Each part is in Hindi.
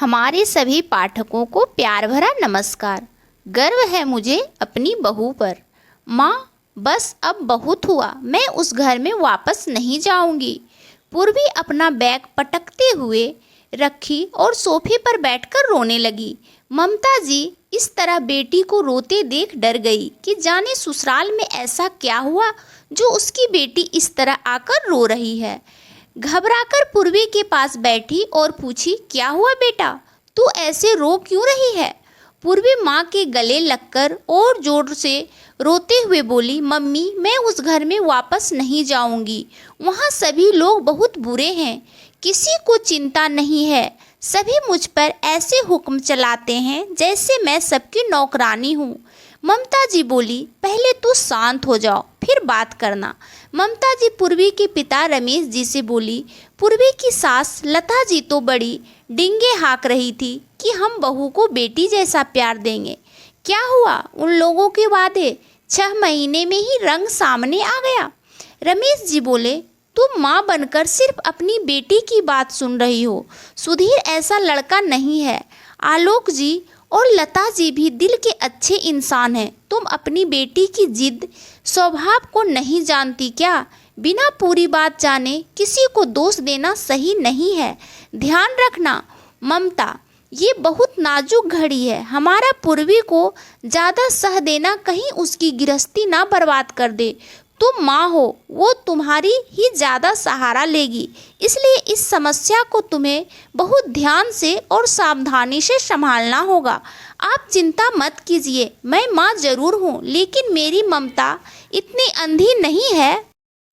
हमारे सभी पाठकों को प्यार भरा नमस्कार। गर्व है मुझे अपनी बहू पर। माँ, बस अब बहुत हुआ, मैं उस घर में वापस नहीं जाऊंगी। पूर्वी अपना बैग पटकते हुए रखी और सोफे पर बैठकर रोने लगी। ममता जी इस तरह बेटी को रोते देख डर गई कि जाने ससुराल में ऐसा क्या हुआ जो उसकी बेटी इस तरह आकर रो रही है। घबराकर पूर्वी के पास बैठी और पूछी, क्या हुआ बेटा, तू ऐसे रो क्यों रही है? पूर्वी माँ के गले लगकर और जोर से रोते हुए बोली, मम्मी, मैं उस घर में वापस नहीं जाऊंगी। वहाँ सभी लोग बहुत बुरे हैं, किसी को चिंता नहीं है। सभी मुझ पर ऐसे हुक्म चलाते हैं जैसे मैं सबकी नौकरानी हूँ। ममता जी बोली, पहले तू शांत हो जाओ, फिर बात करना। ममता जी पूर्वी के पिता रमेश जी से बोली। पूर्वी की सास लता जी तो बड़ी डिंगे हाँक रही थी कि हम बहू को बेटी जैसा प्यार देंगे। क्या हुआ, उन लोगों के वादे 6 महीने में ही रंग सामने आ गया। रमेश जी बोले, तुम माँ बनकर सिर्फ अपनी बेटी की बात सुन रही हो। सुधीर ऐसा लड़का नहीं है। आलोक जी और लता जी भी दिल के अच्छे इंसान हैं। तुम अपनी बेटी की जिद स्वभाव को नहीं जानती क्या? बिना पूरी बात जाने किसी को दोष देना सही नहीं है। ध्यान रखना ममता, ये बहुत नाजुक घड़ी है। हमारा पूर्वी को ज़्यादा सह देना कहीं उसकी गृहस्थी ना बर्बाद कर दे। तुम माँ हो, वो तुम्हारी ही ज़्यादा सहारा लेगी, इसलिए इस समस्या को तुम्हें बहुत ध्यान से और सावधानी से संभालना होगा। आप चिंता मत कीजिए, मैं माँ जरूर हूँ, लेकिन मेरी ममता इतनी अंधी नहीं है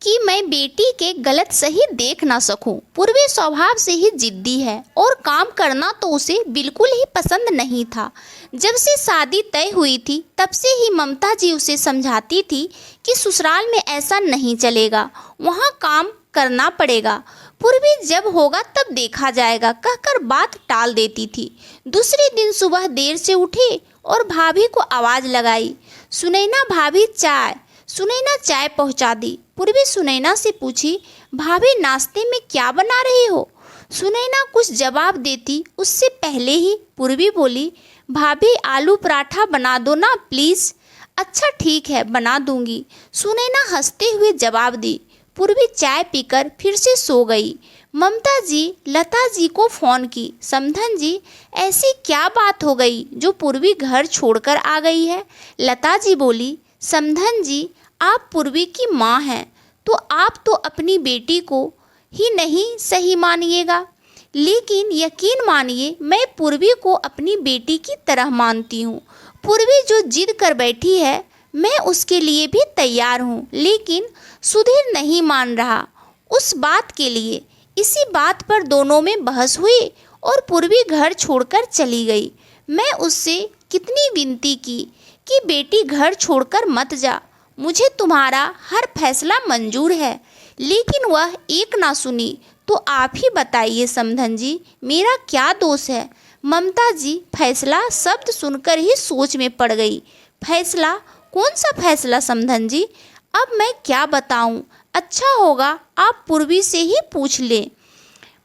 कि मैं बेटी के गलत सही देख ना सकूं। पूर्वी स्वभाव से ही जिद्दी है और काम करना तो उसे बिल्कुल ही पसंद नहीं था। जब से शादी तय हुई थी तब से ही ममता जी उसे समझाती थी कि ससुराल में ऐसा नहीं चलेगा, वहाँ काम करना पड़ेगा। पूर्वी जब होगा तब देखा जाएगा कहकर बात टाल देती थी। दूसरे दिन सुबह देर से उठी और भाभी को आवाज़ लगाई, सुनैना भाभी चाय। सुनैना चाय पहुंचा दी। पूर्वी सुनैना से पूछी, भाभी नाश्ते में क्या बना रही हो? सुनैना कुछ जवाब देती उससे पहले ही पूर्वी बोली, भाभी आलू पराठा बना दो ना प्लीज़। अच्छा ठीक है, बना दूंगी, सुनैना हंसते हुए जवाब दी। पूर्वी चाय पीकर फिर से सो गई। ममता जी लता जी को फ़ोन की, समधन जी ऐसी क्या बात हो गई जो पूर्वी घर छोड़कर आ गई है? लता जी बोली, समधन जी आप पूर्वी की माँ हैं तो आप तो अपनी बेटी को ही नहीं सही मानिएगा, लेकिन यकीन मानिए मैं पूर्वी को अपनी बेटी की तरह मानती हूँ। पूर्वी जो जिद कर बैठी है मैं उसके लिए भी तैयार हूँ, लेकिन सुधीर नहीं मान रहा उस बात के लिए। इसी बात पर दोनों में बहस हुई और पूर्वी घर छोड़कर चली गई। मैं उससे कितनी विनती की कि बेटी घर छोड़कर मत जा, मुझे तुम्हारा हर फैसला मंजूर है, लेकिन वह एक ना सुनी। तो आप ही बताइए समधन जी, मेरा क्या दोष है? ममता जी फैसला शब्द सुनकर ही सोच में पड़ गई। फैसला? कौन सा फैसला समधन जी? अब मैं क्या बताऊं? अच्छा होगा आप पूर्वी से ही पूछ लें।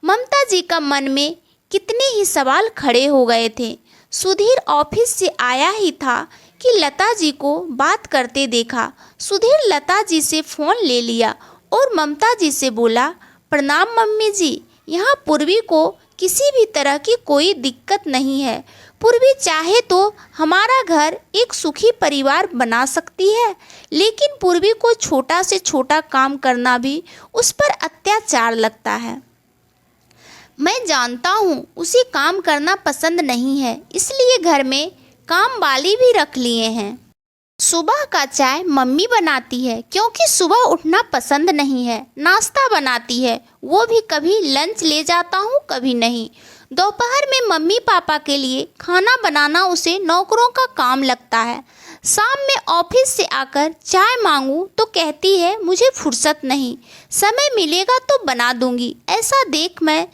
ममता जी का मन में कितने ही सवाल खड़े हो गए थे। सुधीर ऑफिस से आया ही था कि लता जी को बात करते देखा। सुधीर लता जी से फ़ोन ले लिया और ममता जी से बोला, प्रणाम मम्मी जी, यहाँ पूर्वी को किसी भी तरह की कोई दिक्कत नहीं है। पूर्वी चाहे तो हमारा घर एक सुखी परिवार बना सकती है, लेकिन पूर्वी को छोटा से छोटा काम करना भी उस पर अत्याचार लगता है। मैं जानता हूँ उसे काम करना पसंद नहीं है, इसलिए घर में काम वाली भी रख लिए हैं। सुबह का चाय मम्मी बनाती है क्योंकि सुबह उठना पसंद नहीं है। नाश्ता बनाती है, वो भी कभी लंच ले जाता हूँ कभी नहीं। दोपहर में मम्मी पापा के लिए खाना बनाना उसे नौकरों का काम लगता है। शाम में ऑफिस से आकर चाय मांगूं तो कहती है मुझे फुर्सत नहीं, समय मिलेगा तो बना दूंगी। ऐसा देख मैं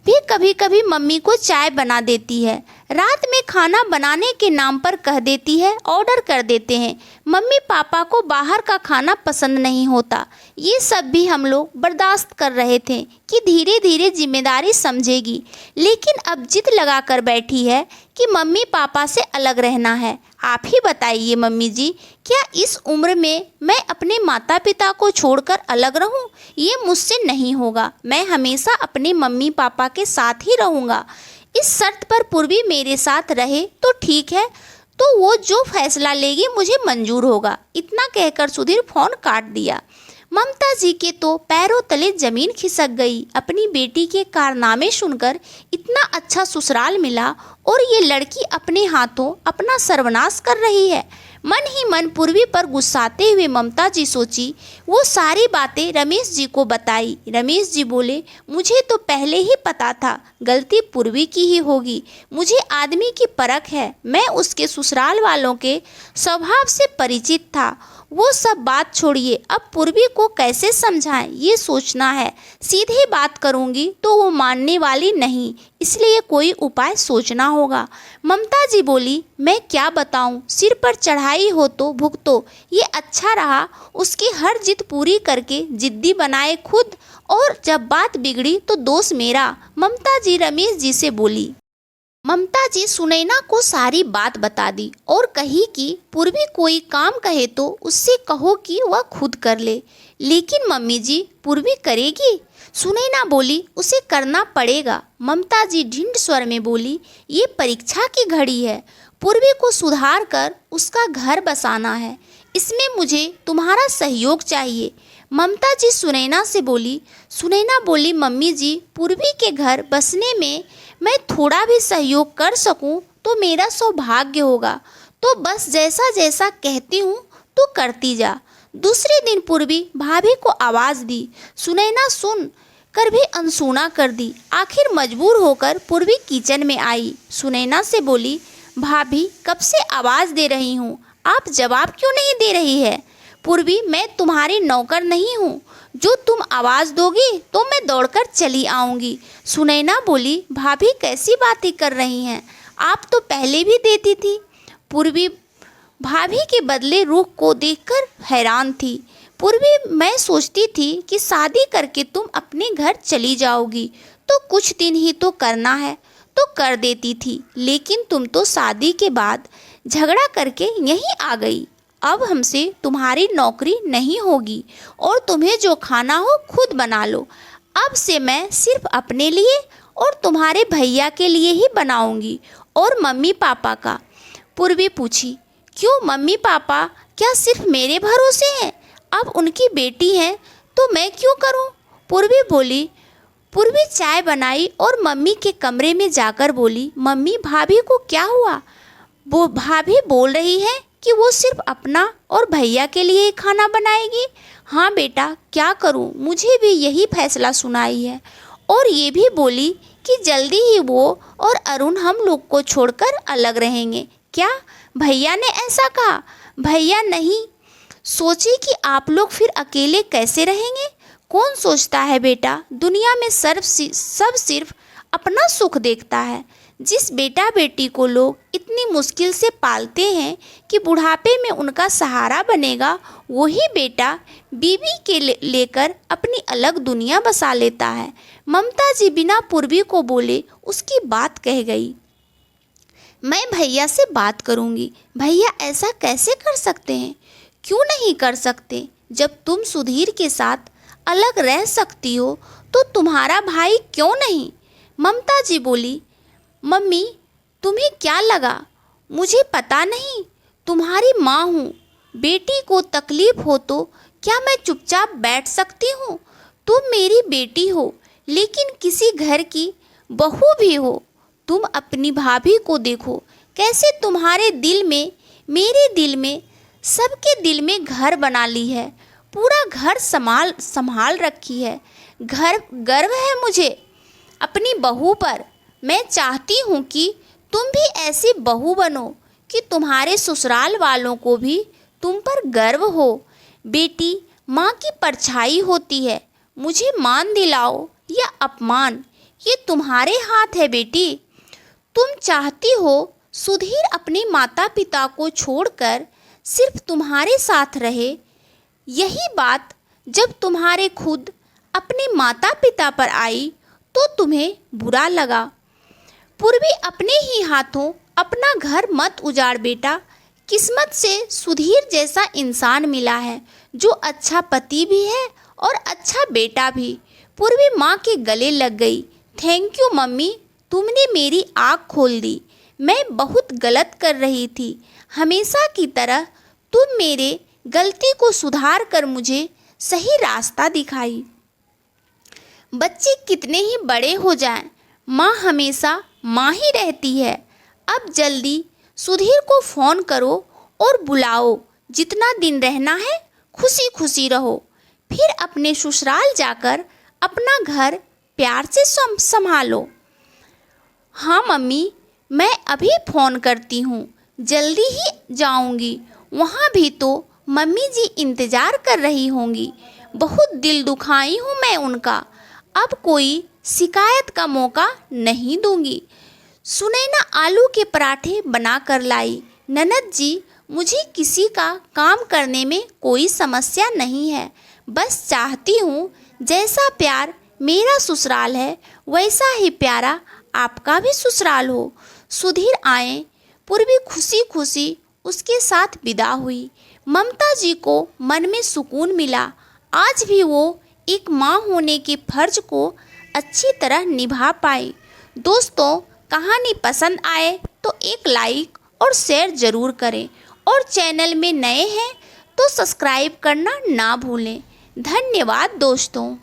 भी कभी कभी मम्मी को चाय बना देती है। रात में खाना बनाने के नाम पर कह देती है ऑर्डर कर देते हैं। मम्मी पापा को बाहर का खाना पसंद नहीं होता। ये सब भी हम लोग बर्दाश्त कर रहे थे कि धीरे धीरे जिम्मेदारी समझेगी, लेकिन अब जिद लगा कर बैठी है कि मम्मी पापा से अलग रहना है। आप ही बताइए मम्मी जी, क्या इस उम्र में मैं अपने माता पिता को छोड़कर अलग रहूं? ये मुझसे नहीं होगा। मैं हमेशा अपने मम्मी पापा के साथ ही रहूँगा। इस शर्त पर पूर्वी मेरे साथ रहे तो ठीक है, तो वो जो फैसला लेगी मुझे मंजूर होगा। इतना कहकर सुधीर फोन काट दिया। ममता जी के तो पैरों तले जमीन खिसक गई। अपनी बेटी के कारनामे सुनकर इतना अच्छा ससुराल मिला और ये लड़की अपने हाथों अपना सर्वनाश कर रही है। मन ही मन पूर्वी पर गुस्साते हुए ममता जी सोची। वो सारी बातें रमेश जी को बताई। रमेश जी बोले, मुझे तो पहले ही पता था गलती पूर्वी की ही होगी। मुझे आदमी की परख है। मैं उसके ससुराल वालों के स्वभाव से परिचित था। वो सब बात छोड़िए, अब पूर्वी को कैसे समझाएं ये सोचना है। सीधी बात करूंगी तो वो मानने वाली नहीं, इसलिए कोई उपाय सोचना होगा। ममता जी बोली, मैं क्या बताऊं, सिर पर चढ़ाई हो तो भुगतो। ये अच्छा रहा उसकी हर जिद पूरी करके जिद्दी बनाए खुद, और जब बात बिगड़ी तो दोष मेरा। ममता जी रमेश जी से बोली। ममता जी सुनैना को सारी बात बता दी और कही कि पूर्वी कोई काम कहे तो उससे कहो कि वह खुद कर ले। लेकिन मम्मी जी, पूर्वी करेगी? सुनैना बोली, उसे करना पड़ेगा। ममता जी ढीठ स्वर में बोली, ये परीक्षा की घड़ी है। पूर्वी को सुधार कर उसका घर बसाना है। इसमें मुझे तुम्हारा सहयोग चाहिए। ममता जी सुनैना से बोली। सुनैना बोली, मम्मी जी, पूर्वी के घर बसने में मैं थोड़ा भी सहयोग कर सकूं तो मेरा सौभाग्य होगा। तो बस जैसा जैसा कहती हूँ तो करती जा। दूसरे दिन पूर्वी भाभी को आवाज़ दी। सुनैना सुन कर भी अनसुना कर दी। आखिर मजबूर होकर पूर्वी किचन में आई। सुनैना से बोली, भाभी कब से आवाज़ दे रही हूँ, आप जवाब क्यों नहीं दे रही है? पूर्वी, मैं तुम्हारी नौकर नहीं हूँ। जो तुम आवाज़ दोगी तो मैं दौड़कर चली आऊँगी। सुनैना बोली, भाभी कैसी बातें कर रही हैं, आप तो पहले भी देती थी। पूर्वी भाभी के बदले रुख को देखकर हैरान थी। पूर्वी, मैं सोचती थी कि शादी करके तुम अपने घर चली जाओगी तो कुछ दिन ही तो करना है तो कर देती थी, लेकिन तुम तो शादी के बाद झगड़ा करके यहीं आ गई। अब हमसे तुम्हारी नौकरी नहीं होगी और तुम्हें जो खाना हो खुद बना लो। अब से मैं सिर्फ अपने लिए और तुम्हारे भैया के लिए ही बनाऊंगी और मम्मी पापा का। पूर्वी पूछी, क्यों मम्मी पापा क्या सिर्फ मेरे भरोसे हैं? अब उनकी बेटी हैं तो मैं क्यों करूं? पूर्वी बोली। पूर्वी चाय बनाई और मम्मी के कमरे में जाकर बोली, मम्मी भाभी को क्या हुआ? वो भाभी बोल रही है कि वो सिर्फ अपना और भैया के लिए ही खाना बनाएगी। हाँ बेटा, क्या करूँ, मुझे भी यही फैसला सुनाई है। और ये भी बोली कि जल्दी ही वो और अरुण हम लोग को छोड़कर अलग रहेंगे। क्या भैया ने ऐसा कहा? भैया नहीं, सोची कि आप लोग फिर अकेले कैसे रहेंगे। कौन सोचता है बेटा, दुनिया में सब सिर्फ अपना सुख देखता है। जिस बेटा बेटी को लोग इतनी मुश्किल से पालते हैं कि बुढ़ापे में उनका सहारा बनेगा, वही बेटा बीवी के लेकर अपनी अलग दुनिया बसा लेता है। ममता जी बिना पूर्वी को बोले उसकी बात कह गई। मैं भैया से बात करूंगी। भैया ऐसा कैसे कर सकते हैं? क्यों नहीं कर सकते? जब तुम सुधीर के साथ अलग रह सकती हो तो तुम्हारा भाई क्यों नहीं? ममता जी बोली, मम्मी तुम्हें क्या लगा, मुझे पता नहीं, तुम्हारी माँ हूँ। बेटी को तकलीफ हो तो क्या मैं चुपचाप बैठ सकती हूँ? तुम मेरी बेटी हो, लेकिन किसी घर की बहू भी हो। तुम अपनी भाभी को देखो, कैसे तुम्हारे दिल में, मेरे दिल में, सबके दिल में घर बना ली है। पूरा घर संभाल रखी है। गर्व है मुझे अपनी बहू पर। मैं चाहती हूँ कि तुम भी ऐसी बहू बनो कि तुम्हारे ससुराल वालों को भी तुम पर गर्व हो। बेटी माँ की परछाई होती है। मुझे मान दिलाओ या अपमान, ये तुम्हारे हाथ है बेटी। तुम चाहती हो सुधीर अपने माता पिता को छोड़कर सिर्फ तुम्हारे साथ रहे। यही बात जब तुम्हारे खुद अपने माता पिता पर आई तो तुम्हें बुरा लगा। पूर्वी अपने ही हाथों अपना घर मत उजाड़ बेटा। किस्मत से सुधीर जैसा इंसान मिला है जो अच्छा पति भी है और अच्छा बेटा भी। पूर्वी माँ के गले लग गई। थैंक यू मम्मी, तुमने मेरी आँख खोल दी। मैं बहुत गलत कर रही थी। हमेशा की तरह तुम मेरे गलती को सुधार कर मुझे सही रास्ता दिखाई। बच्चे कितने ही बड़े हो जाएं, माँ हमेशा माँ ही रहती है। अब जल्दी सुधीर को फ़ोन करो और बुलाओ। जितना दिन रहना है खुशी खुशी रहो। फिर अपने ससुराल जाकर अपना घर प्यार से संभालो। हाँ मम्मी, मैं अभी फ़ोन करती हूँ, जल्दी ही जाऊँगी। वहाँ भी तो मम्मी जी इंतज़ार कर रही होंगी। बहुत दिल दुखाई हूँ मैं उनका। अब कोई शिकायत का मौका नहीं दूंगी। सुनैना आलू के पराठे बना कर लाई। ननद जी, मुझे किसी का काम करने में कोई समस्या नहीं है। बस चाहती हूँ जैसा प्यार मेरा ससुराल है वैसा ही प्यारा आपका भी ससुराल हो। सुधीर आए। पूर्वी खुशी खुशी उसके साथ विदा हुई। ममता जी को मन में सुकून मिला। आज भी वो एक माँ होने के फर्ज को अच्छी तरह निभा पाई। दोस्तों, कहानी पसंद आए तो एक लाइक और शेयर ज़रूर करें और चैनल में नए हैं तो सब्सक्राइब करना ना भूलें। धन्यवाद दोस्तों।